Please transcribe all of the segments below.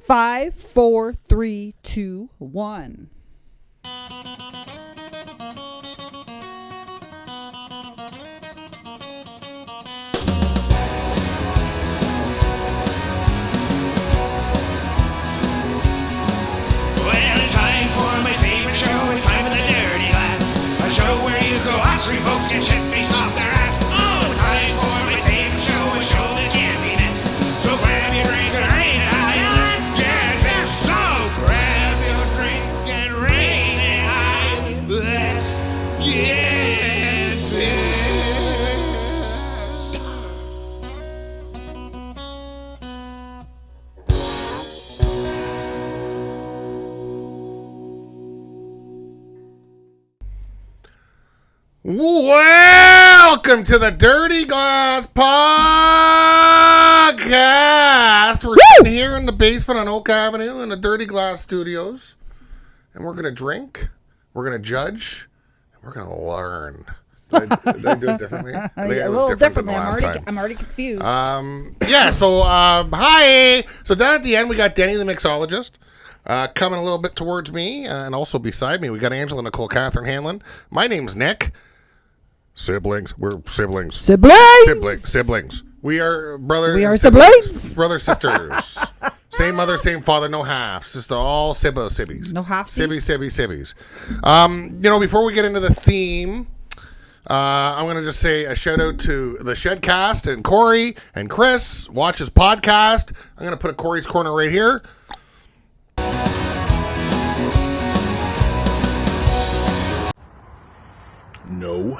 5, 4, 3, 2, 1. It's time for the Dirty Glass, a show where you go out, three folks get shit face off their ass. Oh, it's time for my favorite show, a show that can't be missed. So grab your drink and rain it high, and let's get this. So grab your drink and rain it high, let's get this. Welcome to the Dirty Glass Podcast. We're sitting here in the basement on Oak Avenue in the Dirty Glass Studios. And we're going to drink, we're going to judge, and we're going to learn. Did I do it differently? I think A it was little different than differently. the last time. I'm already confused. Hi. So down at the end, we got Denny the mixologist. Coming a little bit towards me, and also beside me, we got Angela Nicole Catherine Hanlon. My name's Nick. Siblings. We're siblings. Siblings. We are brothers. We are siblings. Brother, sisters. Same mother, same father, no halves. Just all sibbies. No halfsies? Sibbies. Before we get into the theme, I'm going to just say a shout out to the Shedcast and Corey and Chris. Watch his podcast. I'm going to put a Corey's Corner right here. No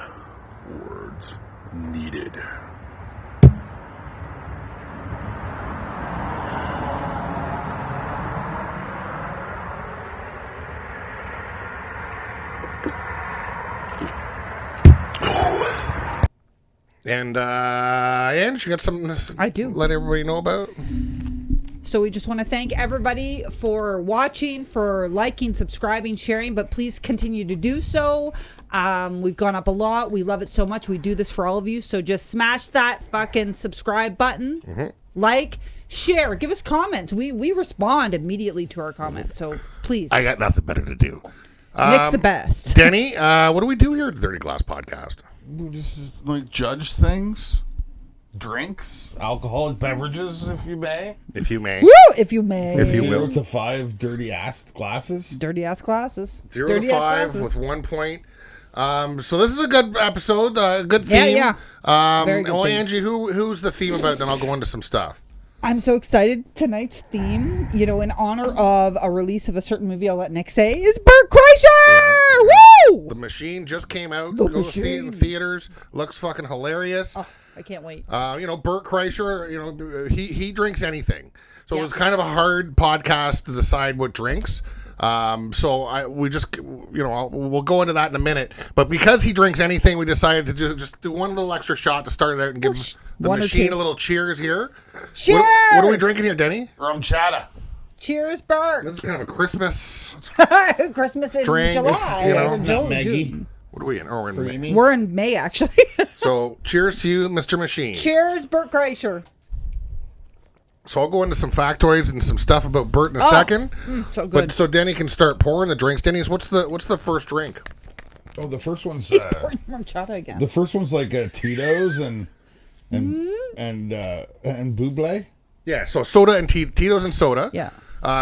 words needed. And Ange, you got something to I do. let everybody know about? So we just want to thank everybody for watching, for liking, subscribing, sharing, but please continue to do so. We've gone up a lot. We love it so much. We do this for all of you. So just smash that fucking subscribe button, like, share, give us comments. We respond immediately to our comments. So please. I got nothing better to do. Nick's the best. Denny, what do we do here at the Dirty Glass Podcast? We just judge things, drinks, alcoholic beverages, if you may. If you may. Woo! If you may. If you will. 0 to 5 dirty ass glasses. Dirty ass classes. 0 Dirty to ass 5 classes. with 1 point. So this is a good episode, good theme. Yeah. Very good theme. Angie, who's the theme about? Then I'll go into some stuff. I'm so excited. Tonight's theme, in honor of a release of a certain movie, I'll let Nick say, is Bert Kreischer! Woo! The Machine just came out. The Go see it in Machine. theaters. Looks fucking hilarious. Oh, I can't wait. Bert Kreischer, he drinks anything. So Yeah. it was kind of a hard podcast to decide what drinks. We'll go into that in a minute. But because he drinks anything, we decided to just do one little extra shot to start it out and give the One or Machine two. a little cheers here. Cheers! What are we drinking here, Denny? Rum chata. Cheers, Bert! This is kind of a Christmas. Christmas in Drink, July. it's, or nutmeggy. June. What are we in? Oh, we're in May. Creamy. We're in May, actually. So cheers to you, Mr. Machine. Cheers, Bert Kreischer. So I'll go into some factoids and some stuff about Bert in a second. So good. But so Denny can start pouring the drinks. Denny's, what's the first drink? Oh, the first one's He's pouring rum chata again. the first one's like Tito's and Buble. Yeah, so soda and Tito's and soda. Yeah.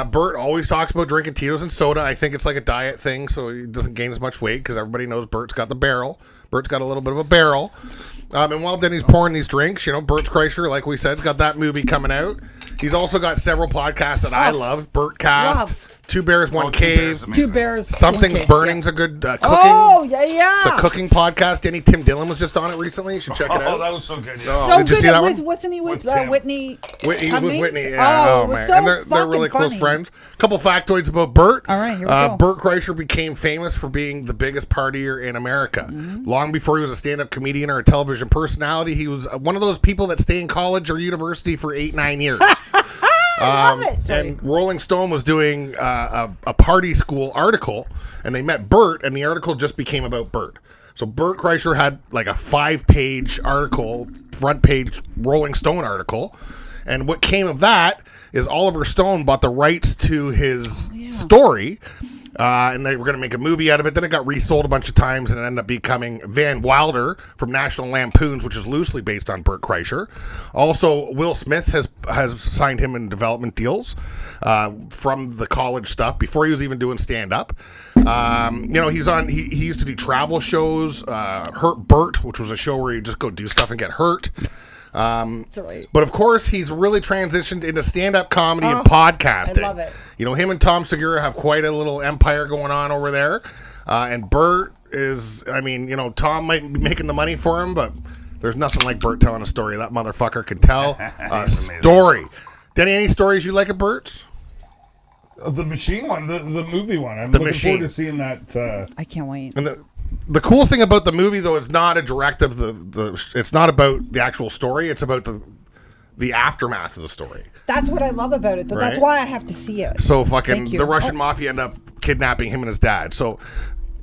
Bert always talks about drinking Tito's and soda. I think it's like a diet thing, so he doesn't gain as much weight because everybody knows Bert's got the barrel. Bert's got a little bit of a barrel. And while Denny's pouring these drinks, Bert Kreischer, like we said, has got that movie coming out. He's also got several podcasts that I love. Bert Cast, Two Bears, One Cave. Two Bears. Something's One Cave. Burning's a good cooking. Oh, yeah. The cooking podcast. Tim Dillon was just on it recently. You should check it out. Oh, that was so good. Yeah. Oh, So did you good see that with, one? wasn't he with With Tim. Whitney? He was with Cummings? Whitney. Yeah. Oh, it was man. so And they're really fucking close funny. friends. A couple factoids about Bert. All right, here we go. Bert Kreischer became famous for being the biggest partier in America. Mm-hmm. Long before he was a stand-up comedian or a television personality, he was one of those people that stay in college or university for 8-9 years. I love it. Sorry. And Rolling Stone was doing a party school article, and they met Bert, and the article just became about Bert. So Bert Kreischer had like a 5-page article, front page Rolling Stone article, And what came of that is Oliver Stone bought the rights to his story. And they were going to make a movie out of it. Then it got resold a bunch of times, and it ended up becoming Van Wilder from National Lampoons, which is loosely based on Bert Kreischer. Also, Will Smith has signed him in development deals from the college stuff before he was even doing stand-up. He used to do travel shows, Hurt Bert, which was a show where you just go do stuff and get hurt. That's right. But of course, he's really transitioned into stand-up comedy and podcasting. I love it. Him and Tom Segura have quite a little empire going on over there. And Bert is, Tom might be making the money for him, but there's nothing like Bert telling a story. That motherfucker can tell a story. Denny, any stories you like of Bert's? The machine one, the movie one. I'm The looking machine. forward to seeing that. I can't wait. And the cool thing about the movie, though, it's not a direct of it's not about the actual story. It's about the aftermath of the story. That's what I love about it. Though. That's Right? why I have to see it. So Thank you. the Russian mafia end up kidnapping him and his dad. So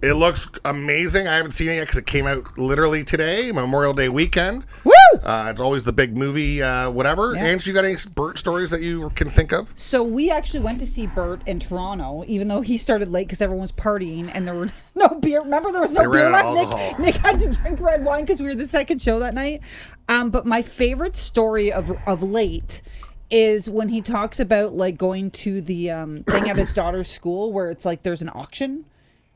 it looks amazing. I haven't seen it yet because it came out literally today, Memorial Day weekend. Woo! It's always the big movie, whatever. Yeah. Ange, you got any Bert stories that you can think of? So we actually went to see Bert in Toronto, even though he started late because everyone was partying and there were no beer. Remember, there was no They beer ran out left. of alcohol. Nick had to drink red wine because we were the second show that night. But my favorite story of late is when he talks about like going to the thing at his daughter's school where it's like there's an auction.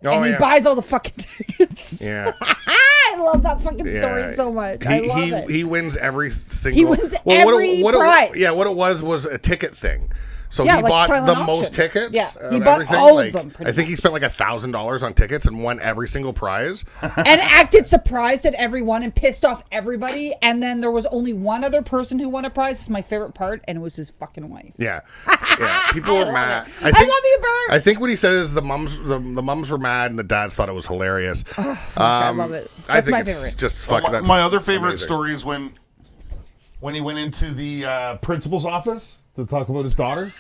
And he buys all the fucking tickets. Yeah. I love that fucking story so much. I love it. He wins every single. He wins every prize. What it was a ticket thing. So Yeah, he like bought silent the auction. most tickets. Yeah, he of bought everything. all of them, pretty I think he spent like $1,000 on tickets and won every single prize. And acted surprised at everyone and pissed off everybody. And then there was only one other person who won a prize. This is my favorite part, and it was his fucking wife. Yeah, people were mad. I love you, Bert. I think what he said is the mums were mad and the dads thought it was hilarious. I love it. I That's think my it's favorite. just fuck. That's My other favorite amazing. story is when When he went into the principal's office to talk about his daughter,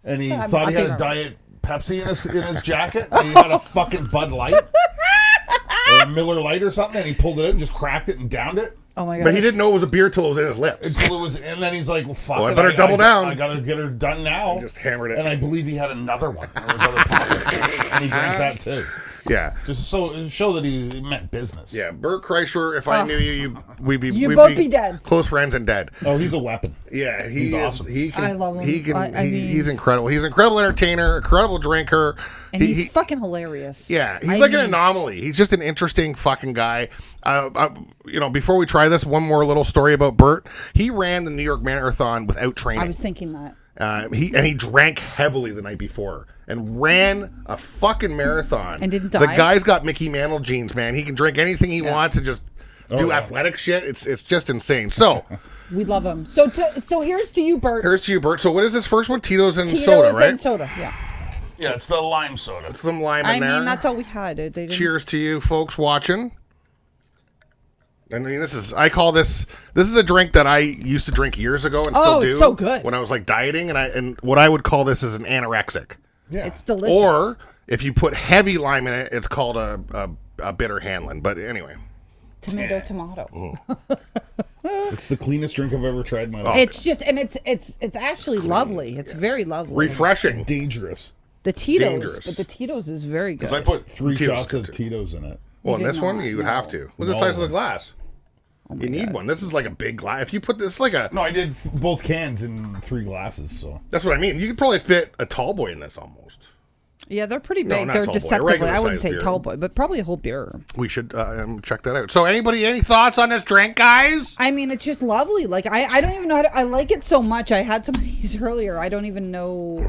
and he I'm thought he had a fucking Diet Pepsi in his jacket, and he had a fucking Bud Light or a Miller Light or something, and he pulled it out and just cracked it and downed it. Oh my god! But he didn't know it was a beer till it was in his lips. Until it was, and then he's like, "Well, fuck Well, I it, better double down." I gotta get her done now." Just hammered it. And I believe he had another one in his other pocket, and he drank that too. Yeah. Just so show that he meant business. Yeah, Bert Kreischer, if I knew you, we'd You'd both be dead. Close friends and dead. Oh, he's a weapon. Yeah, He's awesome. He can, I love him. He can. I mean- he's incredible. He's an incredible entertainer, incredible drinker. and he's fucking hilarious. Yeah, he's I like an mean, anomaly. He's just an interesting fucking guy. Before we try this, one more little story about Bert. He ran the New York Marathon without training. I was thinking that. He drank heavily the night before and ran a fucking marathon And didn't The die? guy's got Mickey Mantle genes, man. He can drink anything he wants and just do athletic shit. It's just insane. So We love him. So here's to you, Bert. here's to you, Bert. So what is this first one? Tito's and Tito's soda, right? and soda. Yeah. Yeah, it's the lime soda. Some lime I in there. mean, that's all we had. They didn't. Cheers to you folks watching. I mean, I call this is a drink that I used to drink years ago and still do. It's so good. When I was like dieting, and what I would call this is an anorexic. Yeah. It's delicious. Or if you put heavy lime in it, it's called a bitter Hanlon. But anyway, tomato. It's the cleanest drink I've ever tried in my life. It's just, and it's actually lovely. It's very lovely. refreshing. Dangerous. The Tito's, dangerous. but the Tito's is very good. Because I put 3 Tito's shots good of Tito's in it. Well, in did this one, not, you would no. have to. Look at the No. size of the glass. You need one. This is like a big glass. If you put this, like a. No, I did both cans in 3 glasses. So That's what I mean. You could probably fit a tall boy in this almost. Yeah, they're pretty No, big. not They're tall boy, a deceptively. regular I wouldn't size say beer. tall boy, but probably a whole beer. We should check that out. So, any thoughts on this drink, guys? I mean, it's just lovely. Like I don't even know how to. I like it so much. I had some of these earlier. I don't even know.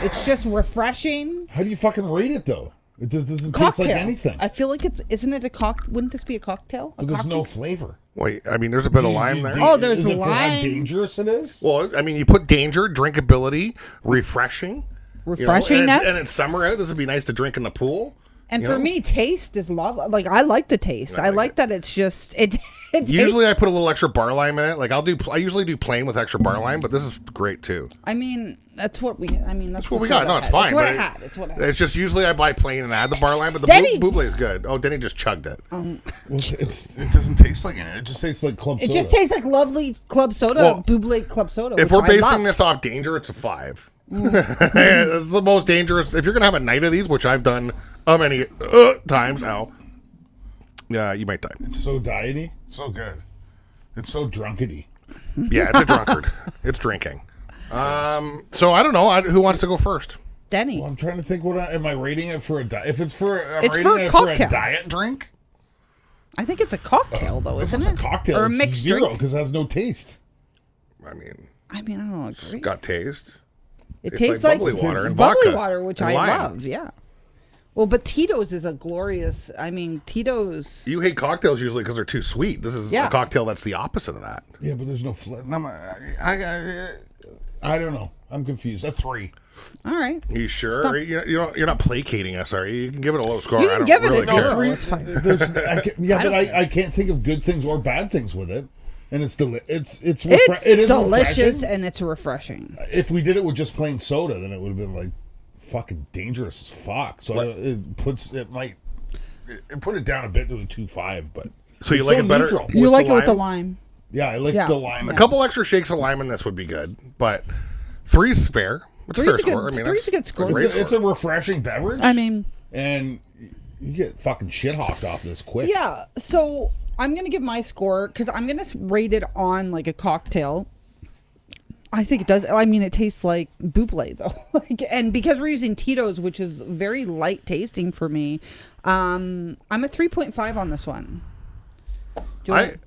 It's just refreshing. how do you fucking rate it though? It doesn't taste Cocktail. like anything. I feel like isn't it a cock? Wouldn't this be a cocktail? A But there's cocktail? no flavor. Wait, I mean, there's a bit of lime there. Oh, there's is it for how lime. dangerous it is? Well, I mean, you put danger, drinkability, refreshing. Refreshingness. And it's summer out. This would be nice to drink in the pool. And for me, taste is love. Like, I like the taste. I like that it's just it Usually, tastes, I put a little extra bar lime in it. Like I usually do plain with extra bar lime, but this is great too. I mean, that's what we. I mean, that's What we got? No, it's fine. It's what but I had. It's what I had. It's just usually I buy plain and add the bar lime, but the Denny- buble is good. Oh, Denny just chugged it. It doesn't taste like it. It just tastes like club It soda. just tastes like lovely club soda, Well, Buble club soda. If which we're I basing love. this off danger, it's a 5. It's the most dangerous. If you're gonna have a night of these, which I've done many times now, yeah, you might die. It's so diety. So good. It's so drunkety. Yeah, it's a drunkard. It's drinking. So I don't know. Who wants to go first? Denny. Well, I'm trying to think. Am I rating it for a diet? If it's for, It's rating for a it for cocktail. a diet drink. I think it's a cocktail, though, If isn't it's it? a cocktail, or a it's mixed 0 drink. because it has no taste. I mean, I don't agree. got taste. It It's tastes like like bubbly water and bubbly vodka water, which and I lime. love. Yeah. Well, but Tito's is a glorious. I mean, Tito's. You hate cocktails usually because they're too sweet. This is Yeah. a cocktail that's the opposite of that. Yeah, but there's no flavor. I don't know. I'm confused. That's 3. All right. You sure? Stop. You're not placating us, are you? You can give it a low score. You I can don't give it really a care. 0. It's fine. I can't think of good things or bad things with it, and it's It's it is delicious refreshing. and it's refreshing. If we did it with just plain soda, then it would have been like fucking dangerous as fuck. So it put it down a bit to the 2.5, but So you it's like it better? neutral. You With like the it with the lime? lime. Yeah, I like Yeah. the lime. A couple extra shakes of lime in this would be good, but 3's fair. It's a fair Three's a good- score. I mean, three's a good score. great It's a refreshing beverage. I mean, and you get fucking shit hawked off this quick. yeah. So I'm gonna give my score because I'm gonna rate it on like a cocktail. I think it does. I mean, it tastes like buble though, and because we're using Tito's, which is very light tasting for me, I'm a 3.5 on this one. Do you want-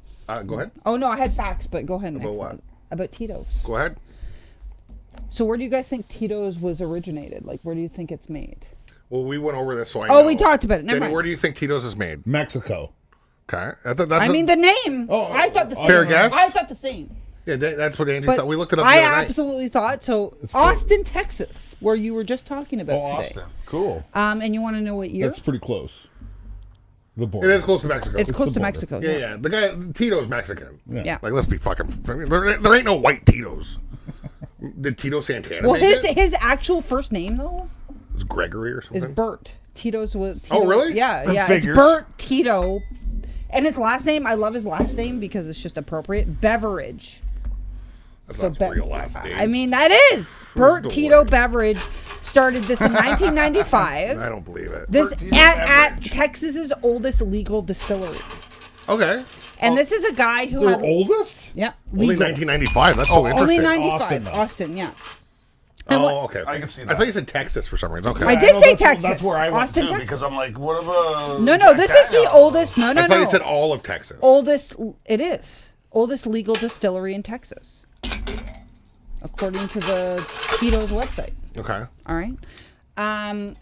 Go ahead. Oh no, I had facts, but go ahead. Nick. About what? About Tito's. Go ahead. So where do you guys think Tito's was originated? Like, where do you think it's made? Well, we went over this, so I Oh, know. we talked about it. Never Denny, mind. where do you think Tito's is made? Mexico. Okay. I mean, the name. Oh, I thought the same. fair guess? I thought the same. Yeah, that's what Angie But thought. We looked it up the I other night. absolutely thought so. Austin, Texas, where you were just talking about today. Austin. Cool. And you want to know what year? That's pretty close. The border. It is close to Mexico. It's close the to border. Mexico. Yeah. The guy, Tito's Mexican. Yeah. Like, let's be fucking. There ain't no white Tito's. Did Tito Santana Well, make it? his actual first name though It's Gregory or something. is Bert. Tito's was. Tito, Oh, really? Yeah, That yeah. figures. It's Bert Tito, and his last name. I love his last name because it's just appropriate. Beverage. That's So not his real last name. I mean, that is Bert no Tito way. Beverage started this in 1995. I don't believe it. This Bert Tito at Beverage. Texas's oldest legal distillery, Okay. and this is a guy who Their had oldest? yeah Only legal. 1995. That's so Only interesting. 95. Austin, though. Austin, yeah. Oh, okay. I can see I that. thought you said Texas for some reason. Okay. I did know, say that's- Texas. That's where I went Austin, too, Texas. because I'm like, what about? No, Jack this is the Daniels? oldest. No, I thought you said no. all of Texas. Oldest. It is oldest legal distillery in Texas, according to the Tito's website. Okay. All right.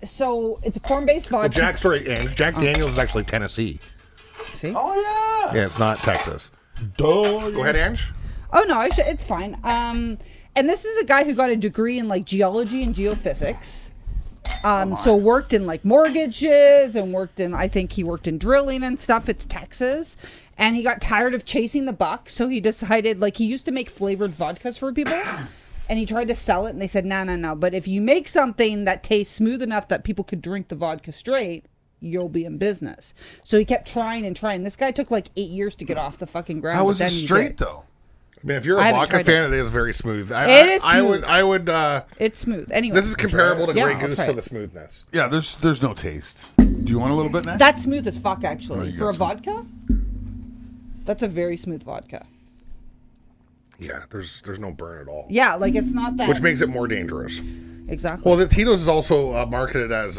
So it's a corn-based Well, vodka. Jack Daniels is actually Tennessee. See? Oh yeah. Yeah, it's not Texas. Duh. Go ahead, Ange. Oh no, it's fine. And this is a guy who got a degree in like geology and geophysics. So worked in like mortgages and I think he worked in drilling and stuff. It's Texas. And he got tired of chasing the buck. So he decided, like, he used to make flavored vodkas for people. And he tried to sell it. And they said, no. But if you make something that tastes smooth enough that people could drink the vodka straight, you'll be in business. So he kept trying and trying. This guy took like 8 years to get off the fucking ground. How but was it then he straight did. though? I mean, if you're I a haven't vodka tried fan, it is very smooth. It is smooth. I would. It's smooth. Anyway. This is comparable to Yeah, Grey I'll Goose try for it. the smoothness. Yeah, there's no taste. Do you want a little bit now? That's smooth as fuck, actually. Oh, you For got a some. vodka, that's a very smooth vodka. Yeah, there's no burn at all. Yeah, like it's not that. Which makes it more dangerous. exactly. Well, the Tito's is also marketed as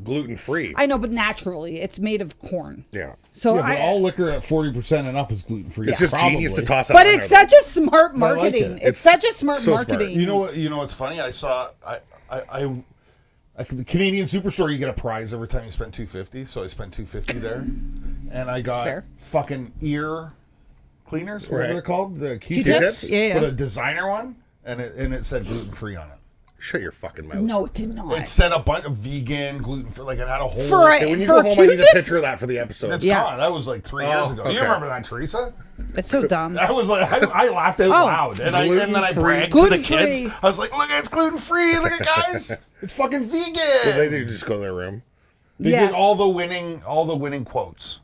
gluten free. I know, but naturally, it's made of corn. Yeah. So Yeah, but all liquor at 40% and up is gluten free. It's just genius to toss that but on it's there, such a smart I like marketing. it. It's such a smart so smart. marketing. You know what? You know what's funny? I saw the Canadian Superstore. You get a prize every time you spend $250. So I spent $250 there, and I got Fair. fucking ear cleaners. Whatever Right. they're called, the Q-tips? Q-tips. Yeah. But a designer one, and it said gluten free on it. Shut your fucking mouth. No, it did not. It said a bunch of vegan, gluten free, like it had a whole. Okay, when you go home, I need a picture of that for the episode. It's Yeah. gone. That was like 3 years ago. okay. You remember that, Teresa? It's so dumb. I was like, I laughed out loud, and then I bragged to the kids. Gluten-free. I was like, "Look, it's gluten free. Look at guys, it's fucking vegan." Did they do just go to their room? They Yes. did all the winning quotes.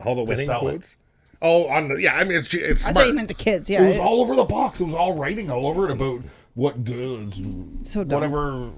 All the winning sell it. quotes? Oh, on the, yeah, I mean, it's I smart. thought you meant the kids. Yeah. It was all over the box. It was all writing all over it about what goods, So dumb. whatever.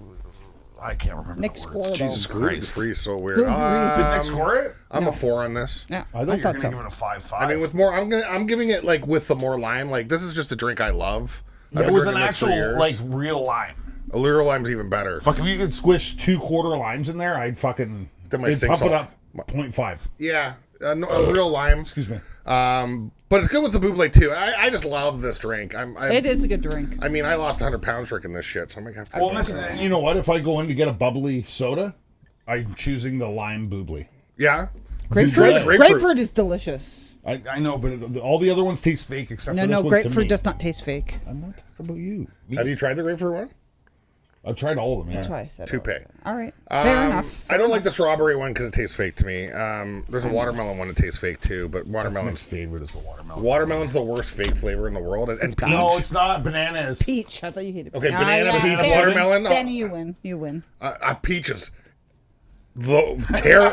I can't remember Nick the words. scored. Jesus Gluten Christ! free, so weird. Gluten-free. Did Nick score it? I'm a 4 on this. Yeah, I thought you were thought going to so. give it a 5.5. I mean, with more, I'm giving it like with the more lime. Like this is just a drink I love. I've yeah, been with an drinking this for actual years. like real lime. a literal lime's even better. Fuck, if you could squish 2/4 limes in there, I'd fucking Then my it'd sink's pump it off. up 0.5. Yeah, no, a real lime. Excuse me. But it's good with the buble too. I just love this drink. It is a good drink. I mean, I lost 100 pounds drinking this shit, so I'm gonna have to. Well, listen, and you know what? If I go in to get a bubbly soda, I'm choosing the lime bubbly. Yeah. Grapefruit. Grapefruit. Grapefruit is delicious. I know, but all the other ones taste fake except for this No, one to grapefruit me. does not taste fake. I'm not talking about you. Me. Have you tried the grapefruit one? I've tried all of them. Yeah. That's why I said Toupee. it. All right. Fair enough. I don't like the strawberry one because it tastes fake to me. There's a watermelon one that tastes fake too, but That's watermelon's Nick's favorite is the watermelon. watermelon's the worst fake flavor in the world. And peach. No, it's not. Banana is. Peach. I thought you hated Okay, peach. banana, peach, fair. watermelon. Danny, you win. You win. Peach is the terror.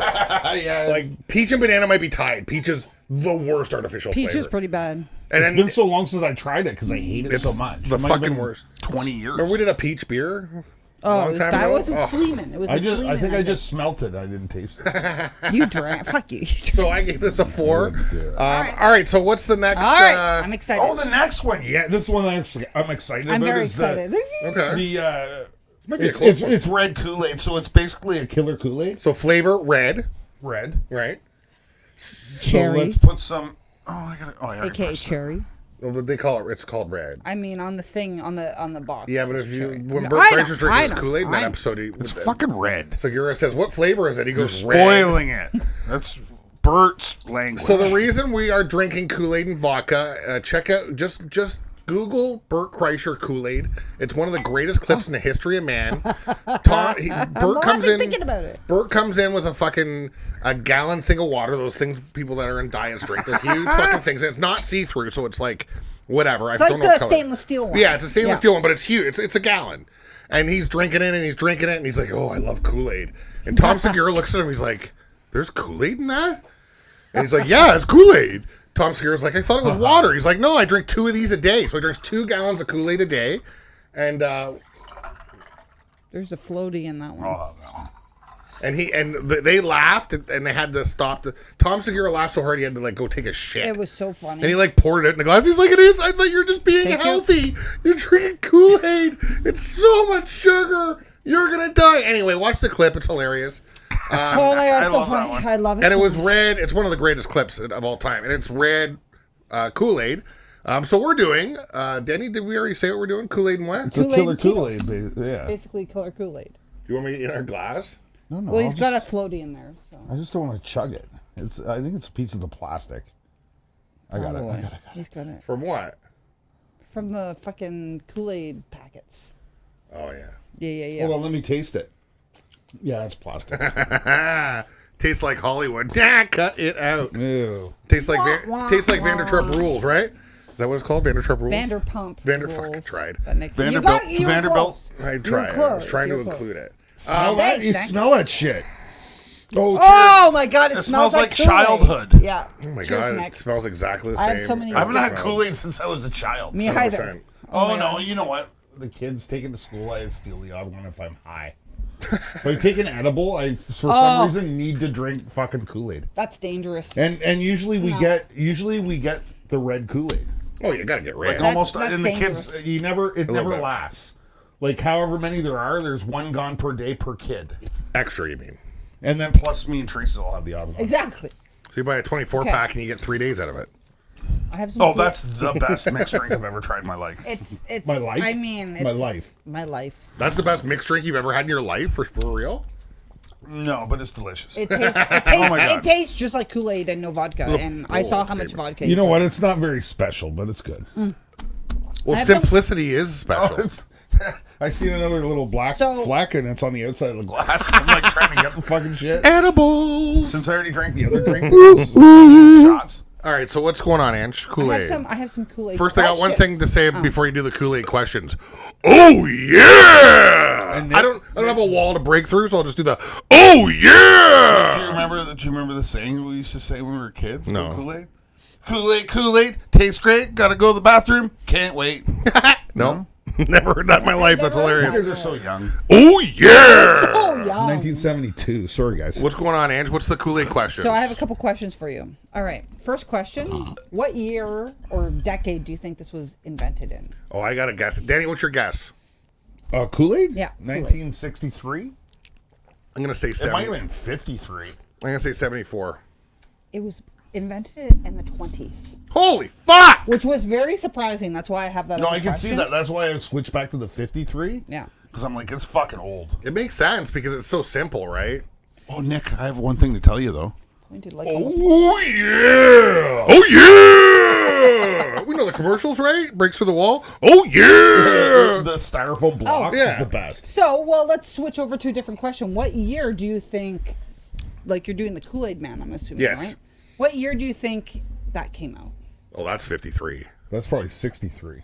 Yeah. Like peach and banana might be tied. Peach is the worst artificial Peach flavor. is pretty bad. And It's then been so long since I tried it because I hate it it's so much. the It might have fucking been worst. 20 years. Remember we did a peach beer? Oh, Long it was time bad. ago? It was Oh. Sleeman. It was I Sleeman. think I just smelt it. I didn't taste it. You drank. Fuck you. So I gave this a 4. do it. All right. So what's the next? All right. I'm excited. Oh, the next one. Yeah, this one I'm excited I'm about. very is excited. Okay. The might be a it's close one. it's red Kool-Aid, so it's basically a killer Kool-Aid. So flavor red, Red. right? Cherry. So let's put some. Oh, I got it. Oh, I already AKA pressed it. cherry. Well, but they call it. It's called red. I mean, on the thing, on the box. Yeah, but it's if you cherry. when No, Bert I know, Kreischer's I drinking his know, Kool-Aid in that I know. episode, It's fucking red. Segura says, "What flavor is it?" He You're goes, "Red." spoiling it. That's Bert's language. So the reason we are drinking Kool-Aid and vodka, check out just Google Bert Kreischer Kool-Aid. It's one of the greatest clips in the history of man. Bert comes in. thinking about it. Bert comes in with a gallon thing of water. Those things people that are in diets drink. They're huge fucking things. And it's not see-through, so it's like whatever. It's like the stainless steel one. Yeah, it's a stainless steel one, but it's huge. It's a gallon. And he's drinking it, and he's drinking it, and he's like, "Oh, I love Kool-Aid." And Tom Segura looks at him. He's like, "There's Kool-Aid in that?" And he's like, "Yeah, it's Kool-Aid." Tom Segura's like, "I thought it was water." He's like, "No, I drink 2 of these a day." So he drinks 2 gallons of Kool-Aid a day, and There's a floaty in that one. Oh, no. they laughed, and they had to stop. Tom Segura laughed so hard he had to like go take a shit. It was so funny. And he like poured it in a glass. He's like, "It is. I thought you were just being Thank you. healthy. You're drinking Kool-Aid. It's so much sugar. You're gonna die." Anyway, watch the clip. It's hilarious. Oh my god, I it's so love that funny. one. I love it. And it so was much. red. It's one of the greatest clips of all time. And it's red Kool-Aid. So we're doing, Denny, did we already say what we're doing? Kool-Aid and what? It's a Kool-Aid killer and Tito. Kool-Aid. Yeah. Basically killer Kool-Aid. Do you want me to get in our glass? No. Well, he's got a floaty in there. So. I just don't want to chug it. I think it's a piece of the plastic. I got it. I got it. He's got it From what? from the fucking Kool-Aid packets. Oh, yeah. Yeah. Hold on, let me taste it. Yeah, it's plastic. Tastes like Hollywood. Nah, cut it out. Ew. Tastes like Vandertrump Rules, right? Is that what it's called? Vandertrump Rules? Vanderpump. Fucking rules. tried. That Nick- Vanderbilt- You were Vanderbilt. close. I You were tried. I was close. trying You to were close. include it. Smell that? thanks, You thank smell that shit. Oh, Oh cheers. my god, it smells like Kool-Aid. childhood. Yeah. Oh, my Cheers, God. Nick. It smells exactly the I same. have so many- I haven't had Smell. Kool-Aid since I was a child. Me 100%. either. Oh, my no, God. you know what? The kids taking to school, I steal the odd one if I'm high. If I take an edible, I for some reason need to drink fucking Kool-Aid. That's dangerous. And usually we get the red Kool-Aid. Oh, you gotta get red. Like almost that's and the kids dangerous. it never bit. lasts. Like however many there are, there's one gone per day per kid. Extra, you mean? And then plus me and Teresa will have the odd one. Exactly. So you buy a 24-pack and you get 3 days out of it. I have some. Oh, that's the best mixed drink I've ever tried in my life. It's My life? I mean, it's My life. My life. That's the best mixed drink you've ever had in your life, for real? No, but it's delicious. It tastes. It tastes. my God. It tastes just like Kool-Aid and no vodka. And I saw how much vodka. You know what? It's not very special, but it's good. Well, have some- simplicity is special. Oh, it's I seen another little black So- fleck, and it's on the outside of the glass. I'm like trying to get the fucking shit. Edibles. Since I already drank the other drink, this is shots. All right, so what's going on, Ange? Kool-Aid. I have some Kool-Aid. First, I got one thing to say Oh. before you do the Kool-Aid questions. Oh yeah! And Nick- I don't have a wall to break through, so I'll just do the oh yeah. Do you remember the saying we used to say when we were kids? No. About Kool-Aid? Kool-Aid, tastes great. Gotta go to the bathroom. Can't wait. No, never heard that in my life. That's You hilarious. guys are so young. Oh yeah! Oh, yeah. 1972. Sorry, guys. What's going on, Ange? What's the Kool-Aid question? So I have a couple questions for you. All right. First question. What year or decade do you think this was invented in? Oh, I got to guess. Danny, what's your guess? Kool-Aid? Yeah, Kool-Aid. 1963? I'm gonna say It 70. might have been 53. I'm gonna say 74. It was invented in the 20s, Holy fuck! which was very surprising. That's why I have that No, as a I can see question. that. That's why I switched back to the 53. Yeah. Because I'm like, it's fucking old. It makes sense because it's so simple, right? Oh, Nick, I have one thing to tell you, though. We did like almost- Oh yeah! Oh yeah! We know the commercials, right? Breaks through the wall. Oh yeah! The styrofoam blocks yeah. is the best. So, well, let's switch over to a different question. What year do you think, like you're doing the Kool-Aid Man, I'm assuming, Yes. right? What year do you think that came out? Oh, that's 53. That's probably 63.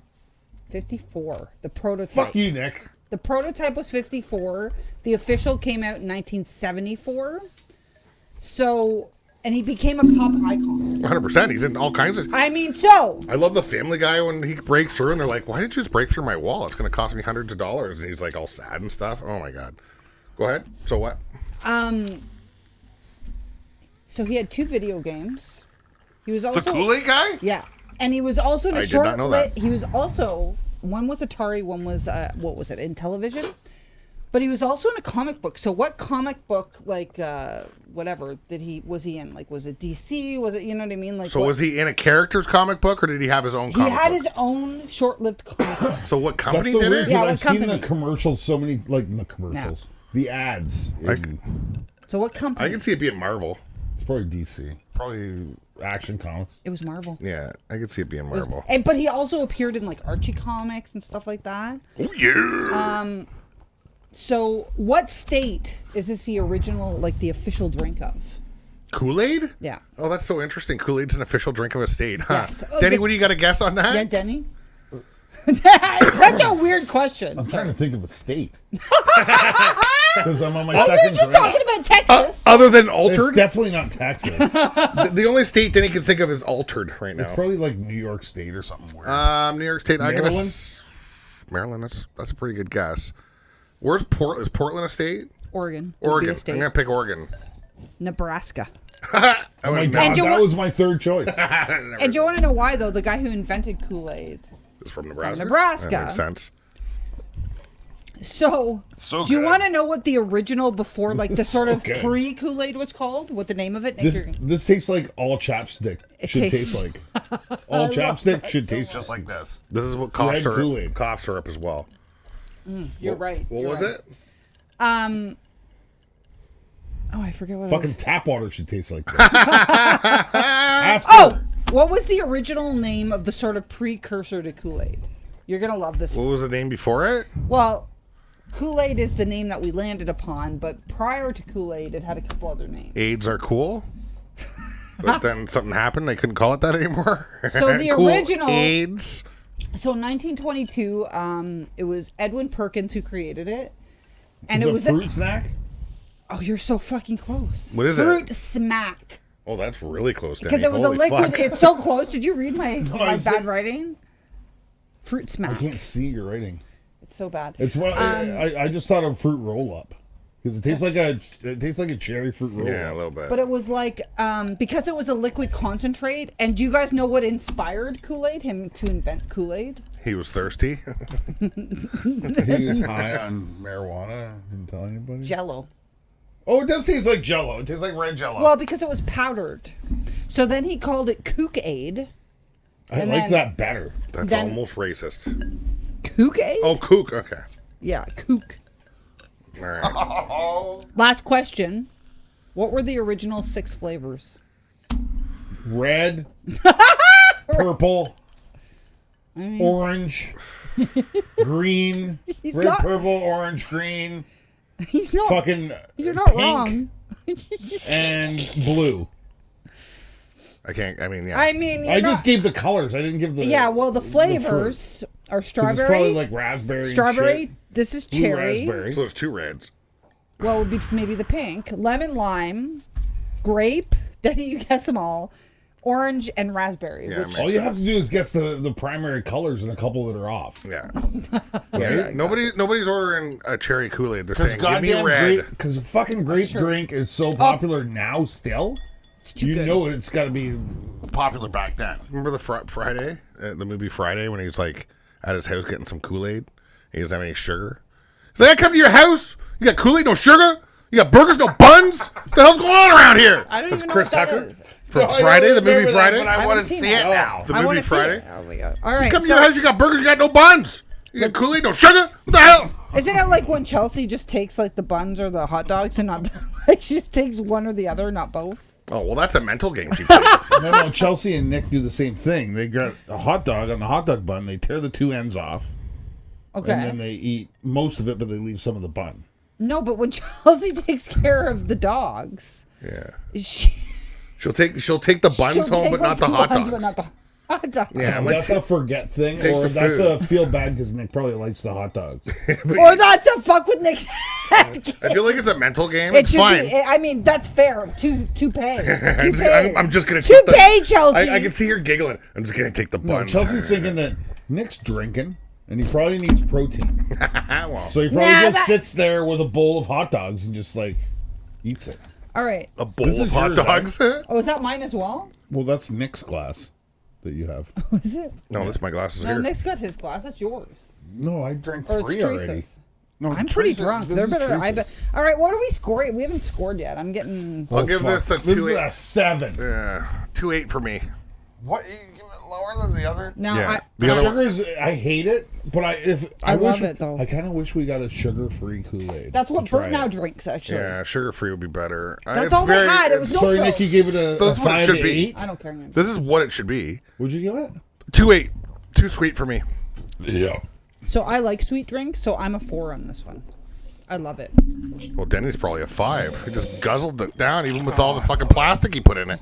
54. The prototype. Fuck you, Nick. The prototype was 54. The official came out in 1974. So, and he became a pop icon. 100%. He's in all kinds of. I mean, so I love the Family Guy when he breaks through and they're like, "Why did you just break through my wall? It's going to cost me hundreds of dollars." And he's like all sad and stuff. Oh my god. Go ahead. So what? so he had 2 video games. He was also The Kool-Aid guy? Yeah. And he was also in a I did short not know that. He was also, one was Atari, one was what was it, in television? But he was also in a comic book. So what comic book, like whatever, was he in? Like, was it DC? Was it, you know what I mean? Like, So what- was he in a character's comic book or did he have his own he comic had book? his own short-lived comic book. So what company That's so did weird it? Yeah, because what I've seen company? the commercials so many, like the commercials, the ads. So what company? I can see it being Marvel. It's probably DC. Probably Action Comics. It was Marvel. Yeah, I can see it being It was- Marvel. but he also appeared in like Archie comics and stuff like that. Oh yeah. So what state is this the original, like the official drink of? Kool-Aid? Yeah. Oh, that's so interesting. Kool-Aid's an official drink of a state, huh? Yes. Oh, Denny, this- what do you got to guess on that? Yeah, Denny? It's such a weird question. I'm trying to think of a state. Because I'm on my Oh, we were second just drink. talking about Texas. Other than It's altered? definitely not Texas. The only state Denny can think of is altered right now. It's probably like New York State or something weird. New York State. Maryland? Maryland. That's a pretty good guess. Where's Portland? Is Portland a state? Oregon. would be Oregon. a I'm state. gonna pick Oregon. Nebraska. I oh my would've god, And you that wa- was my third choice. And do you want to know why, though? The guy who invented Kool-Aid. It's from Nebraska. Nebraska. That makes sense. So, So do you good. want to know what the original before, like the sort So of good. pre-Kool-Aid was called? What the name of it? This tastes like all chapstick It should tastes- taste like. All chapstick should taste just like this. This is what cough Red syrup. Kool-Aid. Cough syrup as well. You're right. What you're was right. it? Oh, I forget what it Fucking was. tap water should taste like this. Ask Oh, her. what was the original name of the sort of precursor to Kool-Aid? You're going to love this. What was the name before it? Well, Kool-Aid is the name that we landed upon, but prior to Kool-Aid, it had a couple other names. AIDS are cool. But then something happened. They couldn't call it that anymore. So the Cool original- AIDS. So in 1922, it was Edwin Perkins who created it. And The it was fruit snack? oh, you're so fucking close. What is it? Fruit smack. Oh, that's really close. Because Danny. it was a Holy liquid. fuck. It's so close. Did you read my I see- bad writing? Fruit I smack. can't see your writing. It's so bad. It's what I just thought of fruit roll up. Because it tastes like a cherry fruit roll Yeah, a up. little bit. But it was like, because it was a liquid concentrate, and do you guys know what inspired Kool-Aid, him to invent Kool-Aid? He was thirsty. He was high on marijuana. Didn't tell anybody. Jello. Oh, it does taste like Jello. It tastes like red Jello. Well, because it was powdered. So then he called it Kook-Aid. I and like then- that better. That's Then- almost racist. Kook-Aid? Oh, kook. Okay. Yeah, kook. All right. Last question. What were the original 6 flavors? Red, purple, orange, green, He's red, not- purple, orange, green, He's not. fucking You're not pink, wrong. and blue. I can't. I mean, yeah. I mean, I just gave the colors. I didn't give the. yeah. Well, the fruit. flavors are 'Cause It's probably strawberry. like raspberry. and Strawberry. shit. This is Blue cherry. raspberry. so there's two reds. Well, would be maybe the pink, lemon, lime, grape. Then you guess them all. Orange and raspberry. Yeah, which, All you have to do is guess the primary colors and a couple that are off. Yeah. Yeah. Nobody's ordering a cherry Kool-Aid. They're Because saying, give me goddamn red. grape, because fucking grape drink is so popular now still. it's too You good. know it's got to be popular back then. Remember the Friday? The movie Friday when he was like at his house getting some Kool-Aid? He doesn't have any sugar. He's like, I come to your house. You got Kool-Aid, no sugar? You got burgers, no buns? What the hell's going on around here? I don't That's even know Chris what that Tucker is. from No, I Friday, don't the movie remember that, Friday. but I haven't want to seen see it it. now. The I movie wanna see Friday. it. Oh my god! All right. Come to so- your house, you got burgers, you got no buns. You got Kool-Aid, no sugar? What the hell? Isn't it like when Chelsea just takes like the buns or the hot dogs and not like she just takes one or the other, not both? Oh, well, that's a mental game she plays. No, Chelsea and Nick do the same thing. They got a hot dog on the hot dog bun. They tear the two ends off, Okay. and then they eat most of it, but they leave some of the bun. No, but when Chelsea takes care of the dogs, Yeah. she, She'll take the buns she'll home, take, but like, not the hot buns, dogs. But not the hot dogs. Yeah, I'm like, That's a forget thing, take or the that's food. a feel bad because Nick probably likes the hot dogs. Or that's a fuck with Nick's head. I feel like it's a mental game. It It's should fine. be. I mean, that's fair. To pay. I'm just gonna to take the- pay, Chelsea. I can see her giggling. I'm just gonna take the No, buns. Chelsea's thinking that Nick's drinking, and he probably needs protein. Well, So he probably Nah, just that- sits there with a bowl of hot dogs and just like eats it. All right. a bowl This of is hot yours, dogs. Oh, is that mine as well? Well, that's Nick's glass that you have. Was it? No, that's my glasses No, here. Nick's got his glass. That's yours. No, I drank Or it's 3 already. Teresa's. No, I'm pretty Teresa- drunk. this They're is better. I Teresa's. bet. All right, what are we scoring? We haven't scored yet. I'm getting. I'll give fuck. this a This is 2.8. a 7. 2.8 for me. What? You give it lower than the other? No, Yeah. I, The other one- Sugar's, I hate it, but I love it, though. I kind of wish we got a sugar-free Kool-Aid. that's what to try Bert now it. drinks. Actually, Yeah, sugar free would be better. That's It's all they very- had. It was no Sorry, froze. Nick, you gave it a That's what it 5 should to be. 8. I don't care. Man. This is what it should be. Would you give it? 2.8. Too sweet for me. Yeah. So I like sweet drinks, so I'm a 4 on this one. I love it. Well, Denny's probably a 5. He just guzzled it down, even with all the fucking plastic he put in it.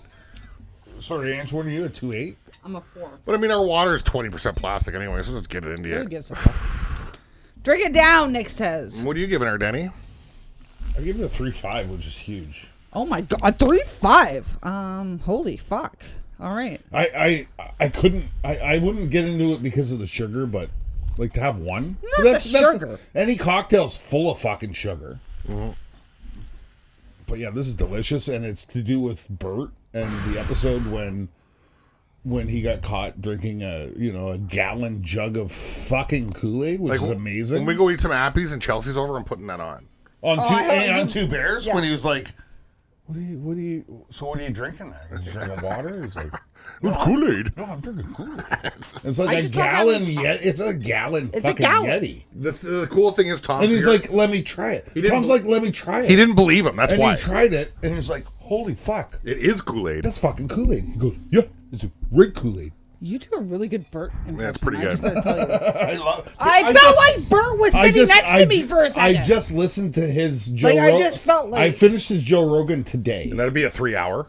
Sorry, Ange, what are you, a 2.8? I'm a 4. But I mean, our water is 20% plastic anyway, so let's get it into Who you. gives a fuck? Drink it down, Nick says. What are you giving her, Denny? I give it a 3.5, which is huge. Oh my god, 3.5. Holy fuck. All right. I couldn't, I wouldn't get into it because of the sugar, but like to have one. Not the sugar. Any cocktail's full of fucking sugar. But yeah, this is delicious, and it's to do with Bert and the episode when he got caught drinking a gallon jug of fucking Kool-Aid, which is amazing. When we go eat some Appies and Chelsea's over, I'm putting that on. on I Two Bears, Yeah. when he was like, what are you drinking there? You drinking water? He's like, It's Kool-Aid. no, I'm drinking Kool-Aid. It's like I a just love how gallon he It's a gallon It's a fucking gallon. Yeti. The cool thing is Tom's And he's here. like, let me try it. didn't Tom's bel- like, let me try it. He didn't believe him. That's and why. he tried it, and he's like, holy fuck. It is Kool-Aid. That's fucking Kool-Aid. He goes, yeah, it's a red Kool-Aid. You do a really good Bert impression. Yeah, it's pretty I good. just gotta tell you. I I felt like Bert was sitting next to me for a second. I just listened to his Joe Like, I Rogan. just felt like- I finished his Joe Rogan today. And that'd be a 3-hour.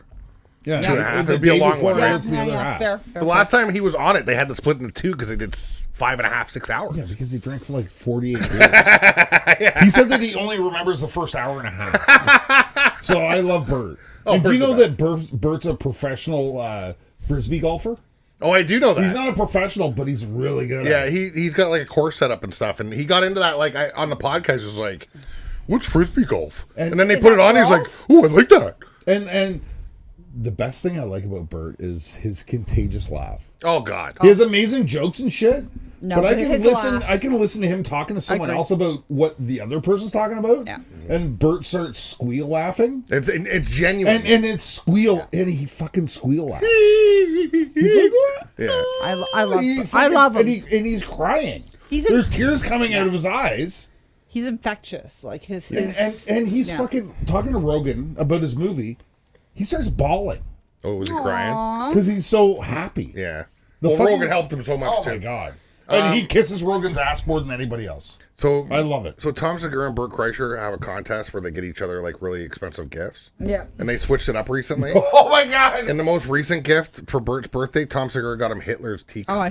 Yeah, 2.5. The It'd be a day long before one, I right? listened to the other half. fair. The last time he was on it, they had to split into 2 because they did 5.5, 6 hours. Yeah, because he drank for like 48 beers. He said that he only remembers the first hour and a half. So I love Bert. And do you Bert's know the that Bert's a professional frisbee golfer? Oh, I do know that. He's not a professional, but he's really good Yeah, at it. he's got like a course set up and stuff, and he got into that like on the podcast. He was like, "What's frisbee golf?" And then they Is put it that on. He's like, golf? "Oh, I like that." And the best thing I like about Bert is his contagious laugh. Oh God, He has amazing jokes and shit. No, but I but can his listen. laugh- I can listen to him talking to someone agree. else about what the other person's talking about. Yeah. And Bert starts squeal laughing, it's genuine. and it's squeal, and he fucking squeal laughs. He's like, what? yeah, I love He Bert. I fucking- love him. and he's crying. He's There's tears coming out of his eyes, He's infectious. Like his and he's yeah. fucking talking to Rogan about his movie. He starts bawling oh, was he crying? because he's so happy. Yeah. The Well, fucking- Rogan helped him so much Oh too. my god. And he kisses Rogan's ass more than anybody else. So I love it. So Tom Segura and Bert Kreischer have a contest where they get each other like really expensive gifts. Yeah. And they switched it up recently. Oh my god! And the most recent gift for Bert's birthday, Tom Segura got him Hitler's teacup. Oh my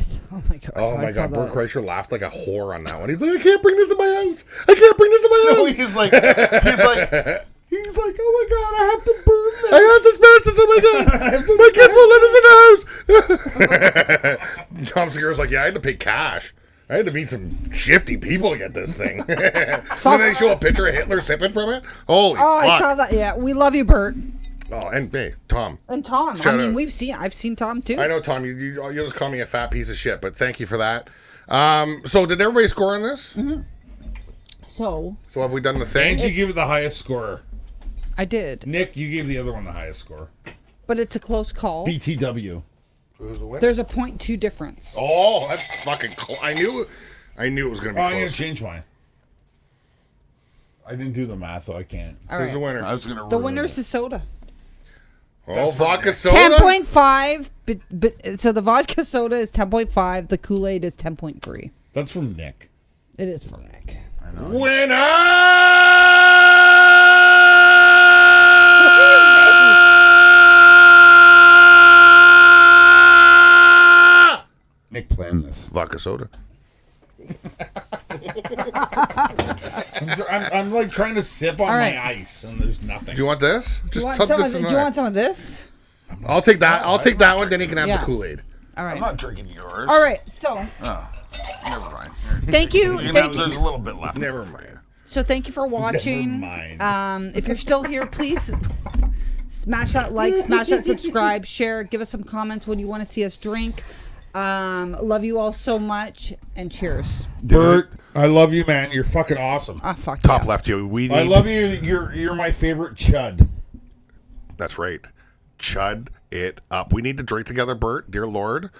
god. Oh my I saw god, Bert that. Kreischer laughed like a whore on that one. He's like, I can't bring this in my house. I can't bring this in my house. No, he's like, oh my god, I have to burn this. I have this message. Oh my god. My kids won't let us in the house. Tom Segura's like, yeah, I had to pay cash. I had to meet some shifty people to get this thing. And then they show a picture of Hitler sipping from it. Holy Oh, fuck. I saw that. Yeah, we love you, Bert. Oh, and hey, Tom. And Tom. Shout I mean, out. I've seen Tom too. I know, Tom, you just call me a fat piece of shit, but thank you for that. So did everybody score on this? Mm-hmm. So So have we done the thing? And you give it the highest score. I did, Nick, you gave the other one the highest score. but it's a close call. BTW. Who's the winner? There's a 0.2 difference. Oh, that's fucking close. I knew it was going to be Oh, I'm gonna close. change mine. I didn't do the math, though. I can't. All Who's right. the winner? I was gonna. The ruin winner's it. the soda. Oh, vodka soda? 10.5, but so the vodka soda is 10.5. The Kool-Aid is 10.3. That's from Nick. It is from Nick. Winner! Nick planned this. Vodka soda. I'm like trying to sip on All right. my ice, and there's nothing. Do you want this? Do you want tub some this of, in do you there. want some of this? I'll take that. I'll take I'm that not one. Then he can have Yeah. the Kool-Aid. All right. I'm not drinking yours. All right. So Never mind. thank you. There's a little bit left. Never mind. So thank you for watching. mind. If you're still here, please smash that like, smash that subscribe, share, give us some comments. What do you want to see us drink? Love you all so much, and cheers. Bert, I love you, man. You're fucking awesome. Ah, fuck Top yeah. left, you. We need. I love you. You're my favorite chud. That's right. Chud it up. We need to drink together, Bert. Dear Lord,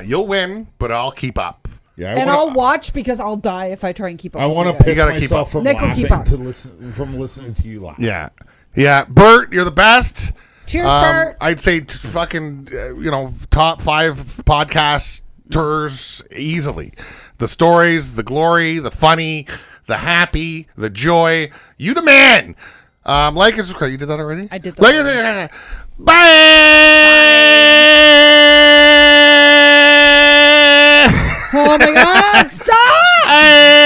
you'll win, but I'll keep up. Yeah, And I'll watch because I'll die if I try and keep up. I with want you to guys. piss gotta keep myself up. from Nick will keep laughing up. from listening to you laugh. Yeah, yeah. Bert, you're the best. Cheers, Bert. I'd say fucking top 5 podcasters easily. The stories, the glory, the funny, the happy, the joy. You the man. Like and subscribe. You did that already? I did that Like already. and Bye. Oh my God! Stop! Bye.